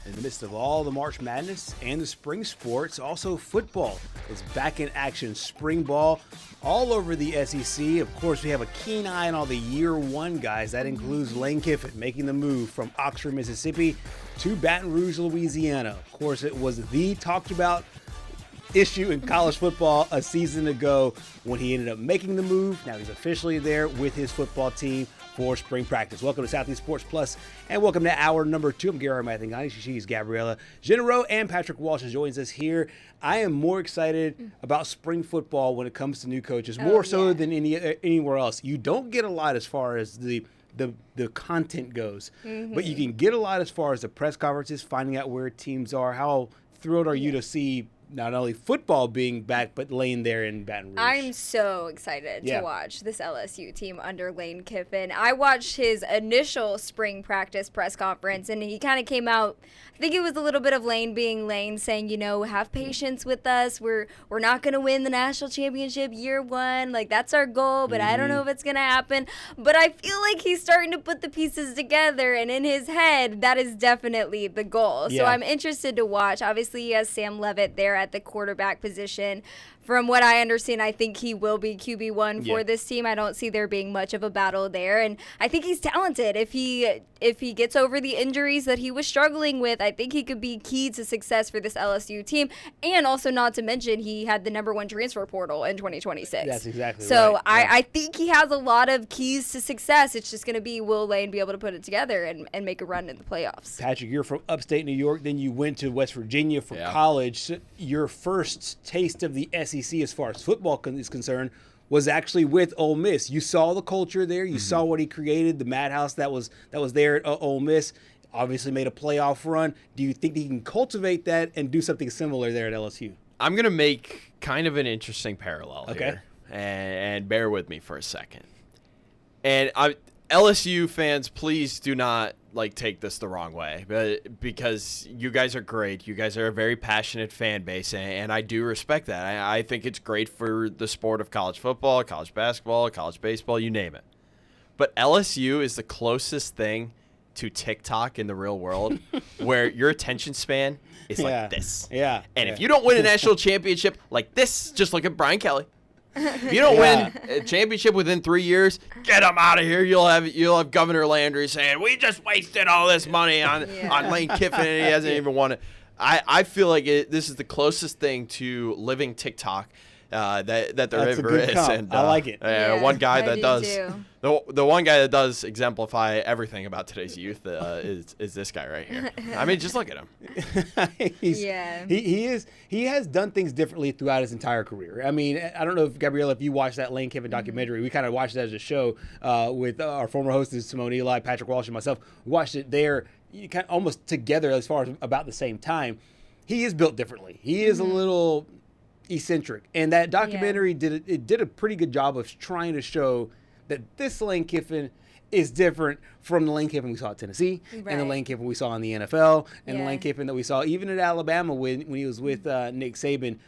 In the midst of all the March Madness and the spring sports, also football is back in action. Spring ball all over the SEC. Of course, we have a keen eye on all the year one guys. That includes Lane Kiffin making the move from Oxford, Mississippi to Baton Rouge, Louisiana. Of course, it was the talked about issue in college football a season ago when he ended up making the move. Now he's officially there with his football team for spring practice. Welcome to Southeast Sports Plus, and welcome to hour number 2. I'm Gerhard Mathangani. She's Gabriella Genereaux, and Patrick Walsh joins us here. I am more excited about spring football when it comes to new coaches, more so than anywhere else. You don't get a lot as far as the content goes, but you can get a lot as far as the press conferences, finding out where teams are. How thrilled are you to see not only football being back, but Lane there in Baton Rouge? I'm so excited to watch this LSU team under Lane Kiffin. I watched his initial spring practice press conference, and he kind of came out, I think it was a little bit of Lane being Lane, saying, you know, have patience with us. We're not going to win the national championship year one. Like, that's our goal, but I don't know if it's going to happen. But I feel like he's starting to put the pieces together, and in his head, that is definitely the goal. So I'm interested to watch. Obviously, he has Sam Levitt there at the quarterback position. From what I understand, I think he will be QB1 for this team. I don't see there being much of a battle there, and I think he's talented. If he gets over the injuries that he was struggling with, I think he could be key to success for this LSU team. And also, not to mention, he had the #1 transfer portal in 2026. That's exactly so right. I think he has a lot of keys to success. It's just going to be, will Lane be able to put it together and make a run in the playoffs? Patrick, you're from upstate New York, then you went to West Virginia for college. So your first taste of the SEC as far as football is concerned was actually with Ole Miss. You saw the culture there. You saw what he created, the madhouse that was there at Ole Miss. Obviously made a playoff run. Do you think he can cultivate that and do something similar there at LSU? I'm going to make kind of an interesting parallel here. And bear with me for a second. And LSU fans, please do not take this the wrong way, but because you guys are great. You guys are a very passionate fan base, and I do respect that. I think it's great for the sport of college football, college basketball, college baseball, you name it. But LSU is the closest thing to TikTok in the real world where your attention span is like this. And if you don't win a national championship like this, just look at Brian Kelly. If you don't win a championship within 3 years, get him out of here. You'll have Governor Landry saying, we just wasted all this money on Lane Kiffin, and he hasn't even won it. I feel like this is the closest thing to living TikTok that there ever is. And, I like it. One guy that does the one guy that does exemplify everything about today's youth is this guy right here. I mean, just look at him. He has done things differently throughout his entire career. I mean, I don't know if Gabriella, if you watched that Lane Kiffin documentary, we kind of watched it as a show with our former hosts Simone Eli, Patrick Walsh, and myself. We watched it there, kind of almost together as far as about the same time. He is built differently. He is a little eccentric, and that documentary did a pretty good job of trying to show that this Lane Kiffin is different from the Lane Kiffin we saw at Tennessee and the Lane Kiffin we saw in the NFL and the Lane Kiffin that we saw even at Alabama when he was with Nick Saban.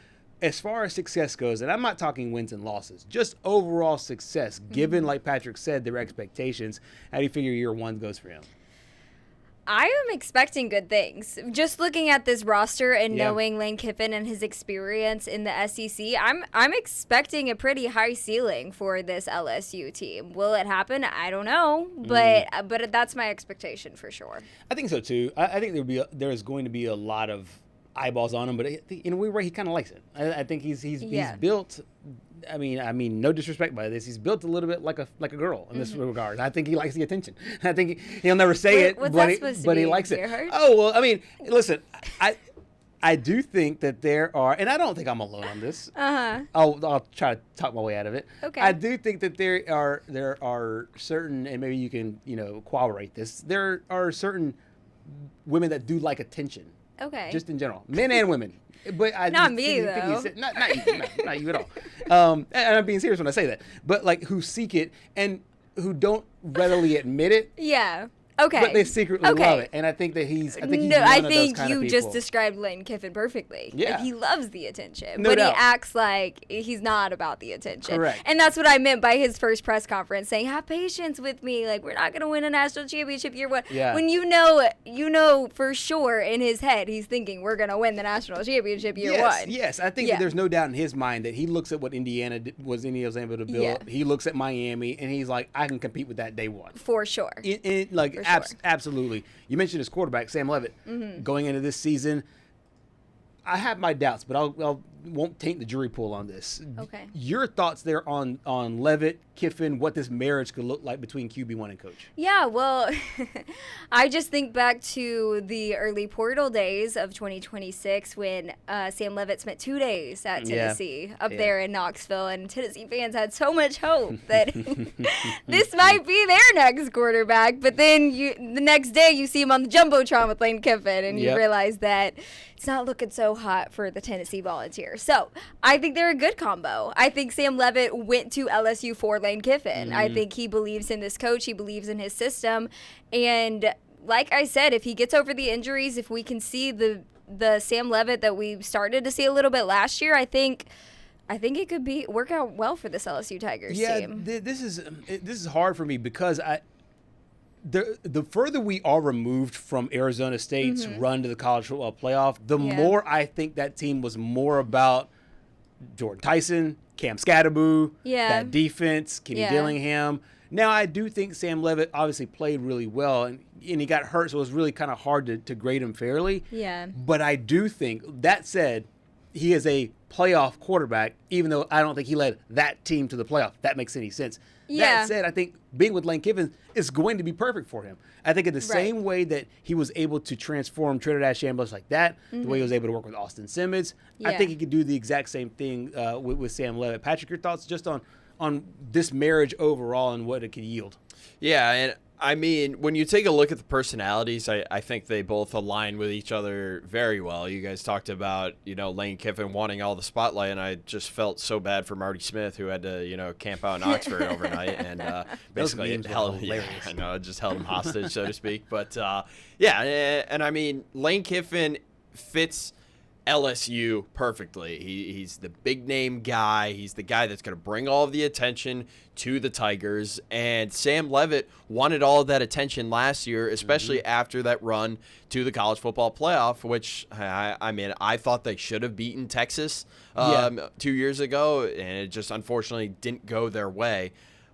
As far as success goes, and I'm not talking wins and losses, just overall success, given, like Patrick said, their expectations, how do you figure year one goes for him? I am expecting good things. Just looking at this roster and knowing Lane Kiffin and his experience in the SEC, I'm expecting a pretty high ceiling for this LSU team. Will it happen? I don't know, but that's my expectation for sure. I think so too. I think there is going to be a lot of eyeballs on him, but in a weird way, he kind of likes it. I think he's built. I mean, no disrespect by this. He's built a little bit like a girl in this regard. I think he likes the attention. I think he'll never say but he likes it. Gerhard? Oh well, I mean, listen, I do think that there are, and I don't think I'm alone on this. I'll try to talk my way out of it. Okay. I do think that there are certain, and maybe you can corroborate this. There are certain women that do like attention. Okay. Just in general, men and women. But not me though. Not you at all. And I'm being serious when I say that. But who seek it and who don't readily admit it. Yeah. Okay. But they secretly love it. And I think that he's one of those kind of people. I think you just described Lane Kiffin perfectly. Yeah. Like, he loves the attention. No but doubt. he acts like he's not about the attention. Correct. And that's what I meant by his first press conference, saying, have patience with me. Like, we're not going to win a national championship year one. Yeah. When you know for sure in his head, he's thinking we're going to win the national championship year one. Yes, I think that there's no doubt in his mind that he looks at what Indiana was able to build. Yeah. He looks at Miami, and he's like, I can compete with that day one. For sure. Absolutely. You mentioned his quarterback, Sam Levitt, going into this season. I have my doubts, but I won't taint the jury pool on this. Okay. Your thoughts there on Levitt, Kiffin, what this marriage could look like between QB1 and coach? Yeah, well, I just think back to the early portal days of 2026 when Sam Levitt spent 2 days at Tennessee there in Knoxville, and Tennessee fans had so much hope that this might be their next quarterback. But then the next day you see him on the Jumbotron with Lane Kiffin, and you realize that it's not looking so hot for the Tennessee Volunteers. So I think they're a good combo. I think Sam Levitt went to LSU for Lane Kiffin. I think he believes in this coach. He believes in his system. And like I said, if he gets over the injuries, if we can see the Sam Levitt that we started to see a little bit last year, I think it could work out well for this LSU Tigers team. Yeah, this is hard for me because the further we are removed from Arizona State's run to the college football playoff, the more I think that team was more about Jordan Tyson, Cam Scatterboo, that defense, Kenny Dillingham. Now, I do think Sam Levitt obviously played really well, and he got hurt, so it was really kind of hard to grade him fairly. Yeah. But I do think, that said, he is a playoff quarterback, even though I don't think he led that team to the playoff. If that makes any sense. Yeah. That said, I think being with Lane Kiffin is going to be perfect for him. I think in the same way that he was able to transform Trinidad Chambliss like that, the way he was able to work with Austin Simmons, I think he could do the exact same thing with Sam Levitt. Patrick, your thoughts just on this marriage overall and what it could yield? Yeah, and I mean, when you take a look at the personalities, I think they both align with each other very well. You guys talked about, Lane Kiffin wanting all the spotlight, and I just felt so bad for Marty Smith, who had to, camp out in Oxford overnight and basically held him hostage, so to speak. But, and I mean, Lane Kiffin fits LSU perfectly. He's the big name guy. He's the guy that's going to bring all of the attention to the Tigers. And Sam Levitt wanted all of that attention last year, especially after that run to the college football playoff, which I thought they should have beaten Texas 2 years ago, and it just unfortunately didn't go their way.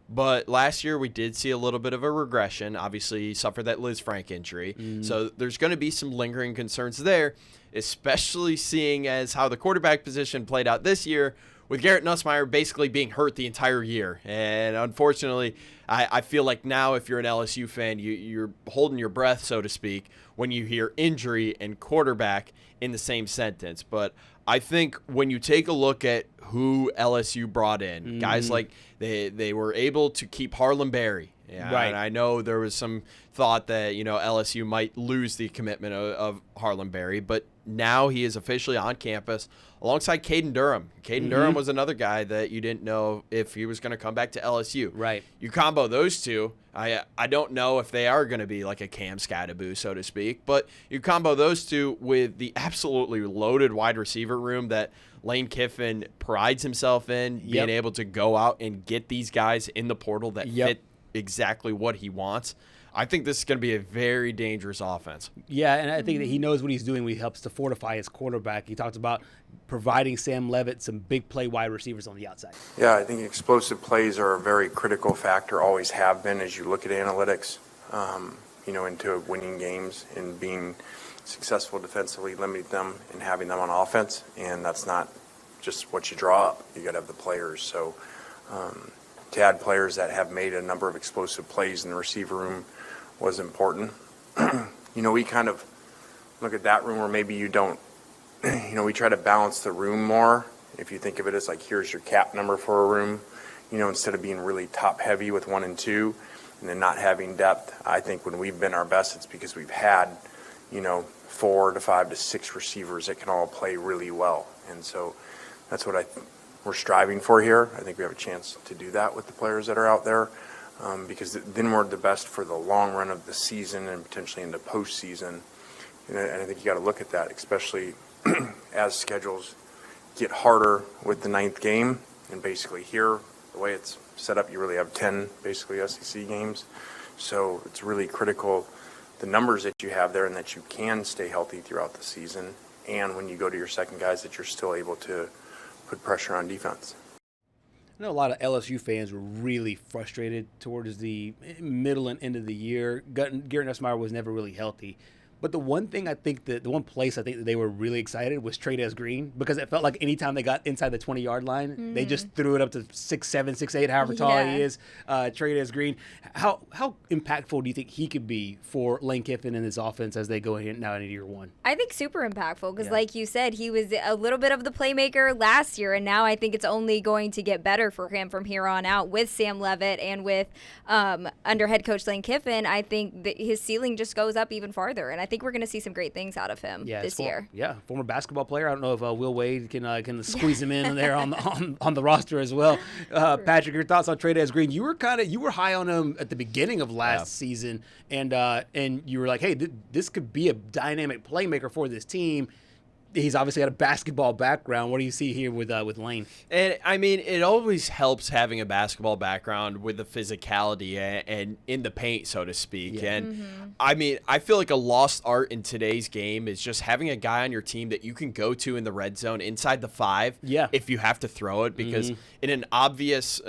But last year we did see a little bit of a regression. Obviously, he suffered that Liz Frank injury. So there's going to be some lingering concerns there, especially seeing as how the quarterback position played out this year with Garrett Nussmeier basically being hurt the entire year. And unfortunately, I feel like now if you're an LSU fan, you're holding your breath, so to speak, when you hear injury and quarterback in the same sentence. But I think when you take a look at who LSU brought in, guys like they were able to keep Harlan Berry. Right. And I know there was some thought that, LSU might lose the commitment of Harlan Berry, but now he is officially on campus alongside Caden Durham. Caden Durham was another guy that you didn't know if he was going to come back to LSU. Right. You combo those two. I don't know if they are going to be like a Cam Scatterboo, so to speak, but you combo those two with the absolutely loaded wide receiver room that Lane Kiffin prides himself in, being able to go out and get these guys in the portal that fit exactly what he wants. I think this is going to be a very dangerous offense. Yeah, and I think that he knows what he's doing when he helps to fortify his quarterback. He talked about providing Sam Levitt some big play wide receivers on the outside. Yeah, I think explosive plays are a very critical factor, always have been as you look at analytics, into winning games and being successful defensively, limiting them and having them on offense. And that's not just what you draw up. You got to have the players. So to add players that have made a number of explosive plays in the receiver room was important. We kind of look at that room where maybe you don't, we try to balance the room more. If you think of it as like, here's your cap number for a room, instead of being really top heavy with 1 and 2 and then not having depth. I think when we've been our best, it's because we've had, 4 to 5 to 6 receivers that can all play really well. And so that's what we're striving for here. I think we have a chance to do that with the players that are out there. because then we're the best for the long run of the season and potentially into postseason. And I think you got to look at that, especially as schedules get harder with the 9th game. And basically here, the way it's set up, you really have 10 basically SEC games. So it's really critical, the numbers that you have there, and that you can stay healthy throughout the season. And when you go to your second guys, that you're still able to put pressure on defense. I know a lot of LSU fans were really frustrated towards the middle and end of the year. Garrett Nussmeier was never really healthy. But the one thing I think that the one place I think that they were really excited was Trey'Dez Green, because it felt like anytime they got inside the 20-yard line, they just threw it up to 6'7", 6'8", however tall he is. Trey'Dez Green, how impactful do you think he could be for Lane Kiffin and his offense as they go now into year one? I think super impactful because, like you said, he was a little bit of the playmaker last year, and now I think it's only going to get better for him from here on out with Sam Leavitt and with under head coach Lane Kiffin. I think that his ceiling just goes up even farther, and I think we're going to see some great things out of him this year. Yeah, former basketball player. I don't know if Will Wade can squeeze him in there on the roster as well. Patrick, your thoughts on Trey'Dez Green? You were high on him at the beginning of last season, and you were like, hey, this could be a dynamic playmaker for this team. He's obviously got a basketball background. What do you see here with Lane? And I mean, it always helps having a basketball background with the physicality and in the paint, so to speak. Yeah. And I mean, I feel like a lost art in today's game is just having a guy on your team that you can go to in the red zone inside the 5 if you have to throw it, because in an obvious,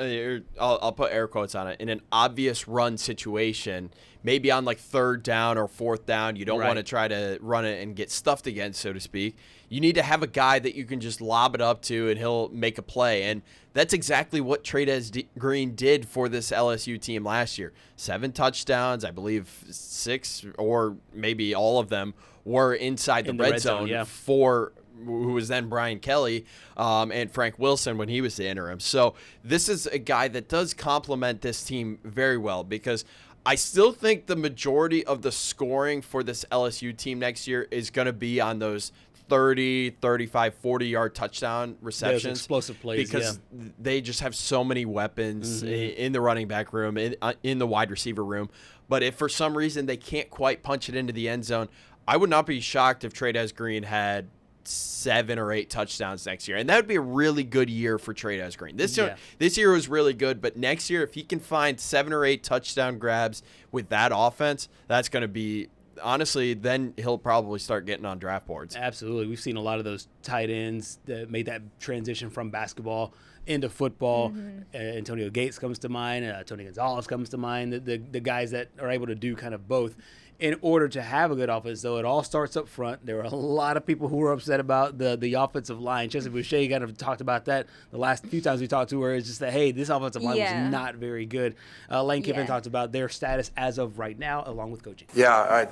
I'll put air quotes on it, in an obvious run situation, maybe on like 3rd down or 4th down, you don't want to try to run it and get stuffed again, so to speak. You need to have a guy that you can just lob it up to and he'll make a play. And that's exactly what Trey'Dez Green did for this LSU team last year. 7 touchdowns, I believe 6 or maybe all of them were inside the red zone for who was then Brian Kelly and Frank Wilson when he was the interim. So this is a guy that does complement this team very well, because I still think the majority of the scoring for this LSU team next year is going to be on those 30, 35, 40-yard touchdown receptions. Those explosive plays, because they just have so many weapons in the running back room, in the wide receiver room. But if for some reason they can't quite punch it into the end zone, I would not be shocked if Trey'Dez Green had 7 or 8 touchdowns next year. And that would be a really good year for Trey'Dez Green. This year was really good, but next year, if he can find 7 or 8 touchdown grabs with that offense, that's going to be, honestly, then he'll probably start getting on draft boards. Absolutely. We've seen a lot of those tight ends that made that transition from basketball into football. Antonio Gates comes to mind. Tony Gonzalez comes to mind. The guys that are able to do kind of both. In order to have a good offense, though, it all starts up front. There were a lot of people who were upset about the offensive line. Chelsea Boucher kind of talked about that the last few times we talked to her. It's just that, hey, this offensive line was not very good. Lane Kiffin talked about their status as of right now, along with coaching. Yeah,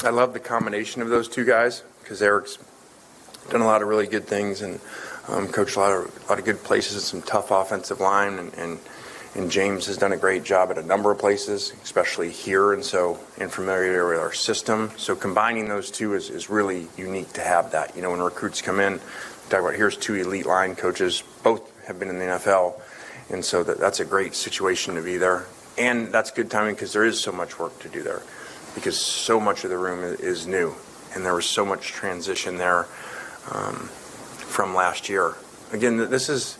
I love the combination of those two guys, because Eric's done a lot of really good things and coached a lot of good places and some tough offensive line, and James has done a great job at a number of places, especially here, and so in familiarity with our system. So combining those two is really unique to have that. You know, when recruits come in, talk about here's 2 elite line coaches, both have been in the NFL, and so that's a great situation to be there. And that's good timing, because there is so much work to do there, because so much of the room is new, and there was so much transition there from last year. Again, this is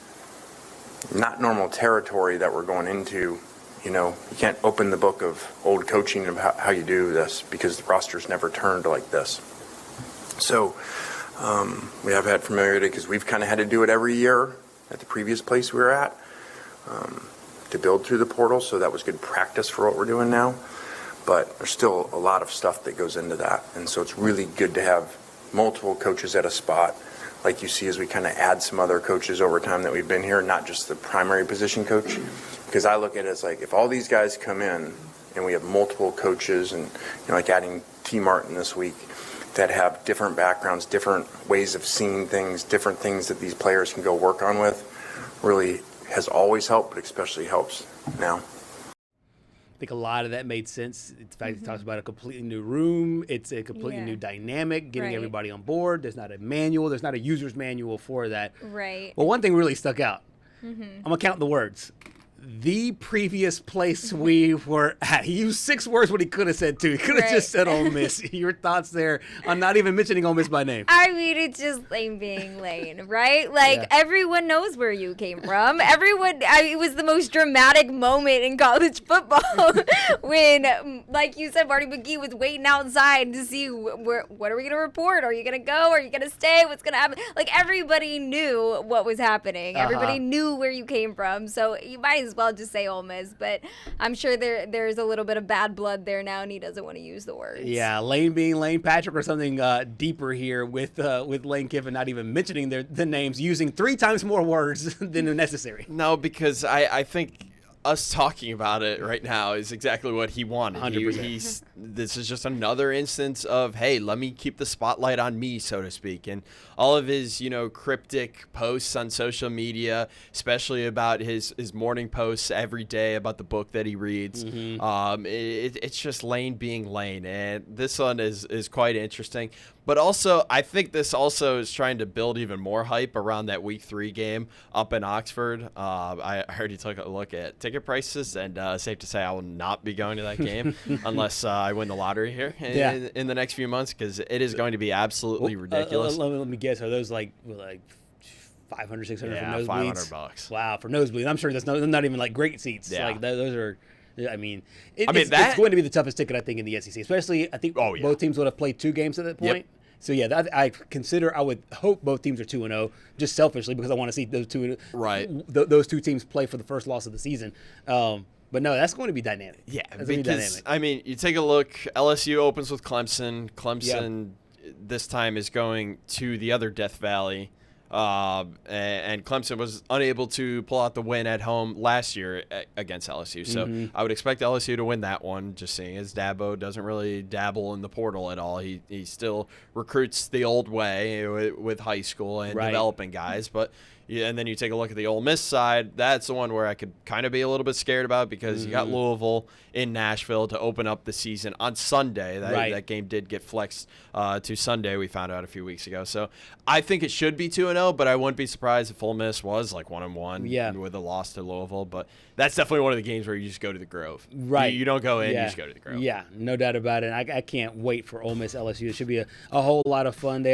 not normal territory that we're going into. You know, you can't open the book of old coaching of how you do this, because the roster's never turned like this. So we have had familiarity, because we've kind of had to do it every year at the previous place we were at to build through the portal. So that was good practice for what we're doing now. But there's still a lot of stuff that goes into that. And so it's really good to have multiple coaches at a spot, like you see as we kind of add some other coaches over time that we've been here, not just the primary position coach. Because I look at it as like, if all these guys come in and we have multiple coaches, and like adding T. Martin this week, that have different backgrounds, different ways of seeing things, different things that these players can go work on with, really has always helped, but especially helps now. I think a lot of that made sense. In fact, he talks about a completely new room. It's a completely new dynamic, getting everybody on board. There's not a manual. There's not a user's manual for that. Right. Well, one thing really stuck out. I'm going to count the words. the previous place we were at. He used 6 words when he could have said 2. He could have just said Ole Miss. Your thoughts there on not even mentioning Ole Miss by name? I mean, it's just Lane being Lane, right? Like, everyone knows where you came from. It was the most dramatic moment in college football when, like you said, Marty McGee was waiting outside to see what are we going to report? Are you going to go? Are you going to stay? What's going to happen? Like, everybody knew what was happening. Everybody knew where you came from. So you might as well just say Ole Miss, but I'm sure there's a little bit of bad blood there now, and he doesn't want to use the words. Yeah, Lane being Lane, Patrick, or something deeper here with Lane Kiffin not even mentioning the names, using 3 times more words than necessary. No, because I think us talking about it right now is exactly what he wanted. 100%. This is just another instance of, hey, let me keep the spotlight on me, so to speak. And all of his, cryptic posts on social media, especially about his morning posts every day about the book that he reads. It's just Lane being Lane. And this one is quite interesting. But also, I think this also is trying to build even more hype around that Week 3 game up in Oxford. I already took a look at ticket prices, and safe to say I will not be going to that game unless I win the lottery here in the next few months, because it is going to be absolutely ridiculous. Let me guess. Are those like 500, 600 for nosebleeds? $500. Wow, for nosebleeds. I'm sure that's not even like great seats. Yeah. Like those are. It's going to be the toughest ticket, I think, in the SEC. Especially, I think both teams would have played 2 games at that point. Yep. So yeah, I would hope both teams are 2-0, just selfishly because I want to see those two teams play for the first loss of the season. But no, that's going to be dynamic. Yeah, because I mean, you take a look. LSU opens with Clemson. Clemson this time is going to the other Death Valley. And Clemson was unable to pull out the win at home last year against LSU. So I would expect LSU to win that one, just seeing as Dabo doesn't really dabble in the portal at all. He still recruits the old way with high school and developing guys. But and then you take a look at the Ole Miss side. That's the one where I could kind of be a little bit scared about, because you got Louisville in Nashville to open up the season on Sunday. That game did get flexed to Sunday, we found out a few weeks ago. So I think it should be 2-0, but I wouldn't be surprised if Ole Miss was like 1-1 with a loss to Louisville. But that's definitely one of the games where you just go to the Grove. Right. You don't go in, you just go to the Grove. Yeah, no doubt about it. I can't wait for Ole Miss LSU. It should be a whole lot of fun there.